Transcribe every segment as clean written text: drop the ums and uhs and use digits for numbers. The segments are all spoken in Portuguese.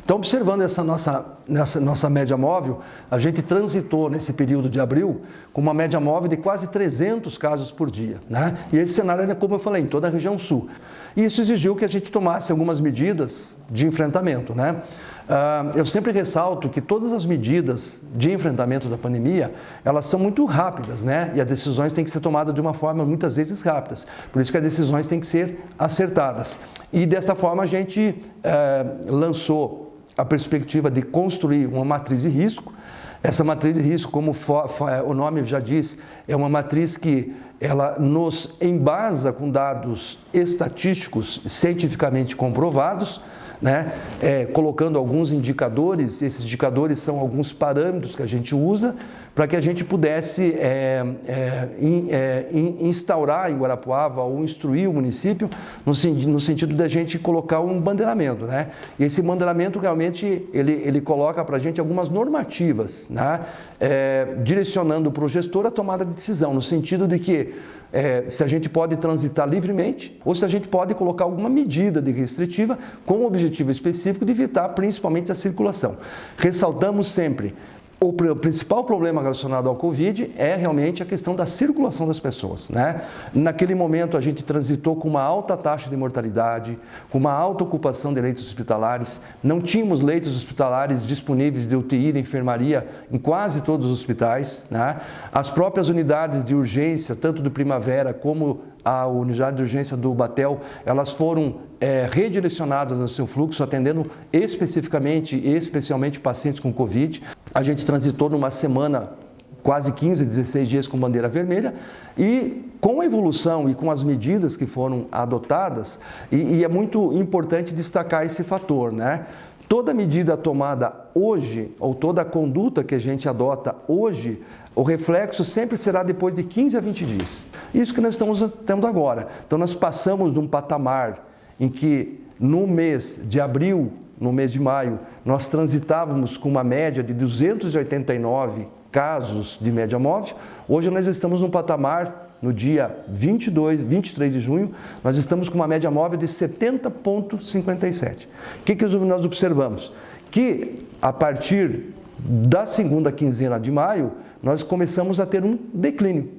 Então, observando essa nossa média móvel, a gente transitou nesse período de abril com uma média móvel de quase 300 casos por dia, né? E esse cenário era, como eu falei, em toda a região sul. E isso exigiu que a gente tomasse algumas medidas de enfrentamento, né? Eu sempre ressalto que todas as medidas de enfrentamento da pandemia, elas são muito rápidas, né? E as decisões têm que ser tomadas de uma forma muitas vezes rápidas. Por isso que as decisões têm que ser acertadas. E desta forma a gente lançou a perspectiva de construir uma matriz de risco. Essa matriz de risco, como o nome já diz, é uma matriz que ela nos embasa com dados estatísticos cientificamente comprovados, né? Colocando alguns indicadores. Esses indicadores são alguns parâmetros que a gente usa para que a gente pudesse instaurar em Guarapuava ou instruir o município no sentido da gente colocar um bandeiramento, né? E esse bandeiramento realmente ele coloca para a gente algumas normativas, né? Direcionando para o gestor a tomada de decisão, no sentido de que se a gente pode transitar livremente ou se a gente pode colocar alguma medida de restritiva com o objetivo específico de evitar principalmente a circulação. Ressaltamos sempre, o principal problema relacionado ao Covid é realmente a questão da circulação das pessoas, né? Naquele momento a gente transitou com uma alta taxa de mortalidade, com uma alta ocupação de leitos hospitalares, não tínhamos leitos hospitalares disponíveis de UTI, de enfermaria em quase todos os hospitais, né? As próprias unidades de urgência, tanto do Primavera como a unidade de urgência do Batel, elas foram redirecionadas no seu fluxo, atendendo especificamente e especialmente pacientes com Covid. A gente transitou numa semana, quase 15, 16 dias com bandeira vermelha, e com a evolução e com as medidas que foram adotadas, e é muito importante destacar esse fator, né? Toda medida tomada hoje, ou toda a conduta que a gente adota hoje, o reflexo sempre será depois de 15 a 20 dias. Isso que nós estamos tendo agora. Então, nós passamos de um patamar em que, no mês de abril, no mês de maio, nós transitávamos com uma média de 289 casos de média móvel. Hoje nós estamos num patamar, no dia 23 de junho, nós estamos com uma média móvel de 70,57. O que nós observamos? Que a partir da segunda quinzena de maio, nós começamos a ter um declínio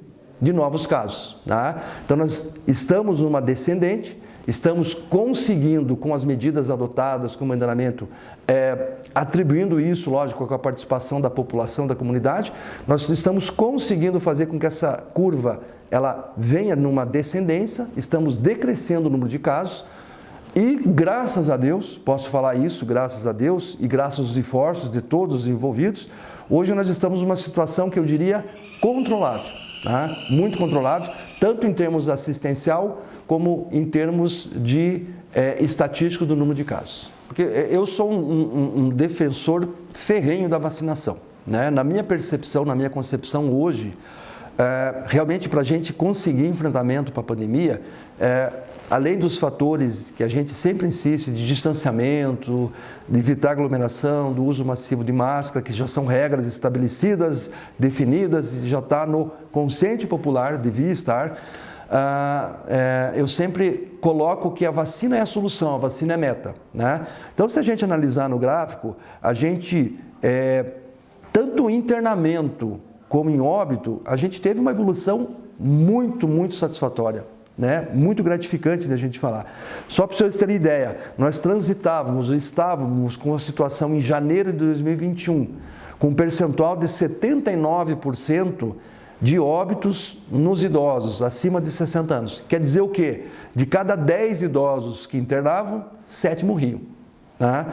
de novos casos, tá? Então nós estamos numa descendente, estamos conseguindo, com as medidas adotadas, com o mandamento, atribuindo isso, lógico, com a participação da população, da comunidade, nós estamos conseguindo fazer com que essa curva ela venha numa descendência, estamos decrescendo o número de casos e, graças a Deus, posso falar isso, graças a Deus e graças aos esforços de todos os envolvidos, hoje nós estamos numa situação que eu diria controlável, tá? Muito controlável, tanto em termos assistencial como em termos de estatístico do número de casos. Porque eu sou um defensor ferrenho da vacinação, né? Na minha percepção, na minha concepção hoje, realmente para a gente conseguir enfrentamento para a pandemia, além dos fatores que a gente sempre insiste de distanciamento, de evitar aglomeração, do uso massivo de máscara, que já são regras estabelecidas, definidas, e já está no consciente popular, devia estar, eu sempre coloco que a vacina é a solução, a vacina é meta, né? Então, se a gente analisar no gráfico, a gente, tanto em internamento como em óbito, a gente teve uma evolução muito satisfatória, né? Muito gratificante de a gente falar. Só para vocês terem ideia, nós estávamos com a situação em janeiro de 2021, com um percentual de 79% de óbitos nos idosos acima de 60 anos. Quer dizer o quê? De cada 10 idosos que internavam, 7 morriam, né?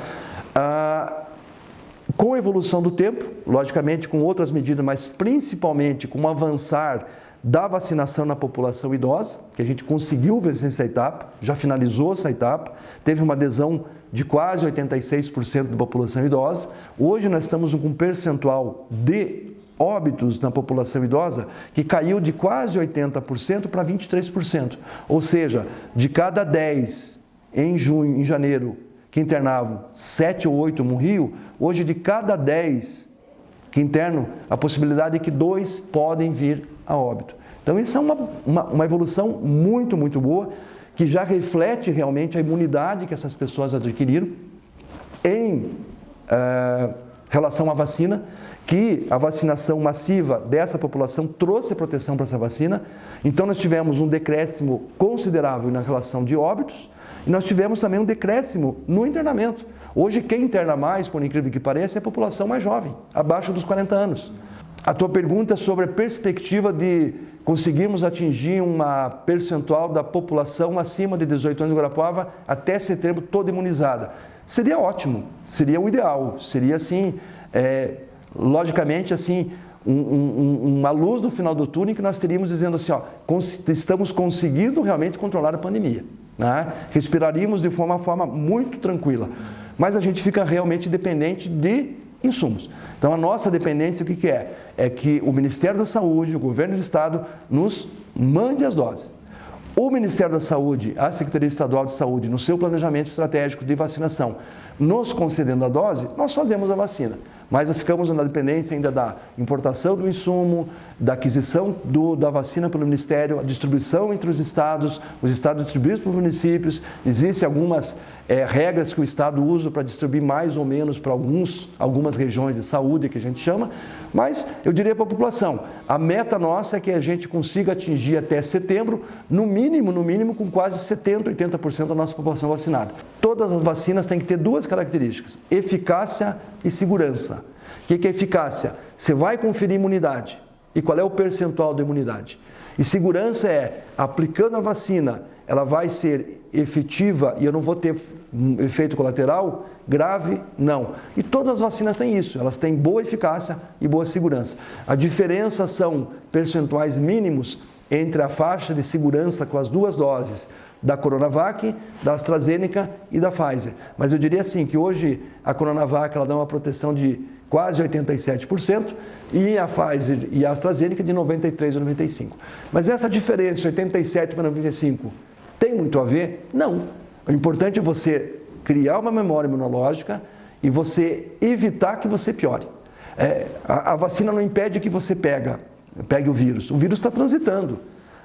Com a evolução do tempo, logicamente com outras medidas, mas principalmente com o avançar da vacinação na população idosa, que a gente conseguiu vencer essa etapa, já finalizou essa etapa, teve uma adesão de quase 86% da população idosa. Hoje nós estamos com um percentual de óbitos na população idosa que caiu de quase 80% para 23%. Ou seja, de cada 10 em janeiro, que internavam, 7 ou 8 morriam, hoje de cada 10 que internam, a possibilidade é que 2 podem vir a óbito. Então isso é uma evolução muito boa, que já reflete realmente a imunidade que essas pessoas adquiriram em relação à vacina, que a vacinação massiva dessa população trouxe proteção para essa vacina. Então nós tivemos um decréscimo considerável na relação de óbitos e nós tivemos também um decréscimo no internamento. Hoje quem interna mais, por incrível que pareça, é a população mais jovem, abaixo dos 40 anos. A tua pergunta sobre a perspectiva de conseguirmos atingir uma percentual da população acima de 18 anos em Guarapuava até setembro toda imunizada. Seria ótimo, seria o ideal, seria assim, logicamente assim, uma luz no final do túnel que nós teríamos dizendo assim, ó, estamos conseguindo realmente controlar a pandemia, né? Respiraríamos de uma forma muito tranquila, mas a gente fica realmente dependente de insumos. Então a nossa dependência o que é? É que o Ministério da Saúde, o Governo do Estado nos mande as doses. O Ministério da Saúde, a Secretaria Estadual de Saúde, no seu planejamento estratégico de vacinação, nos concedendo a dose, nós fazemos a vacina. Mas ficamos na dependência ainda da importação do insumo, da aquisição da vacina pelo Ministério, a distribuição entre os estados distribuídos para os municípios. Existem algumas regras que o Estado usa para distribuir mais ou menos para algumas regiões de saúde, que a gente chama, mas eu diria para a população, a meta nossa é que a gente consiga atingir até setembro, no mínimo, com quase 70%, 80% da nossa população vacinada. Todas as vacinas têm que ter duas características, eficácia e segurança. O que é eficácia? Você vai conferir imunidade. E qual é o percentual da imunidade? E segurança é, aplicando a vacina, ela vai ser efetiva e eu não vou ter um efeito colateral grave? Não. E todas as vacinas têm isso, elas têm boa eficácia e boa segurança. A diferença são percentuais mínimos entre a faixa de segurança com as duas doses da Coronavac, da AstraZeneca e da Pfizer. Mas eu diria assim que hoje a Coronavac ela dá uma proteção de quase 87% e a Pfizer e a AstraZeneca de 93% a 95%. Mas essa diferença, 87% para 95%, tem muito a ver? Não. O importante é você criar uma memória imunológica e você evitar que você piore. A vacina não impede que você pegue o vírus está transitando.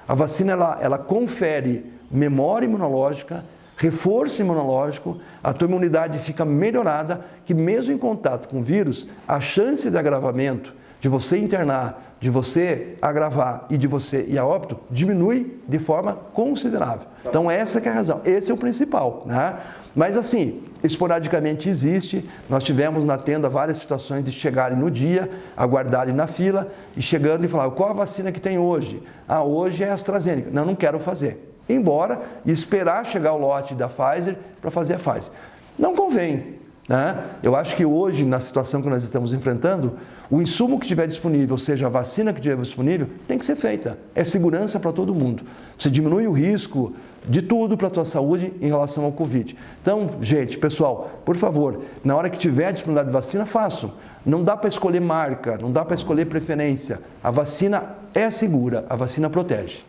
A vacina ela confere memória imunológica, reforço imunológico, a tua imunidade fica melhorada, que mesmo em contato com o vírus, a chance de agravamento, de você internar, de você agravar e de você ir a óbito, diminui de forma considerável. Então essa que é a razão, esse é o principal, né? Mas assim, esporadicamente existe, nós tivemos na tenda várias situações de chegarem no dia, aguardarem na fila e chegando e falar, qual a vacina que tem hoje? Ah, hoje é a AstraZeneca. Não quero fazer. Ir embora e esperar chegar o lote da Pfizer para fazer a Pfizer. Não convém, né? Eu acho que hoje, na situação que nós estamos enfrentando, o insumo que estiver disponível, ou seja, a vacina que estiver disponível, tem que ser feita. É segurança para todo mundo. Você diminui o risco de tudo para a tua saúde em relação ao Covid. Então, gente, pessoal, por favor, na hora que tiver disponibilidade de vacina, façam. Não dá para escolher marca, não dá para escolher preferência. A vacina é segura, a vacina protege.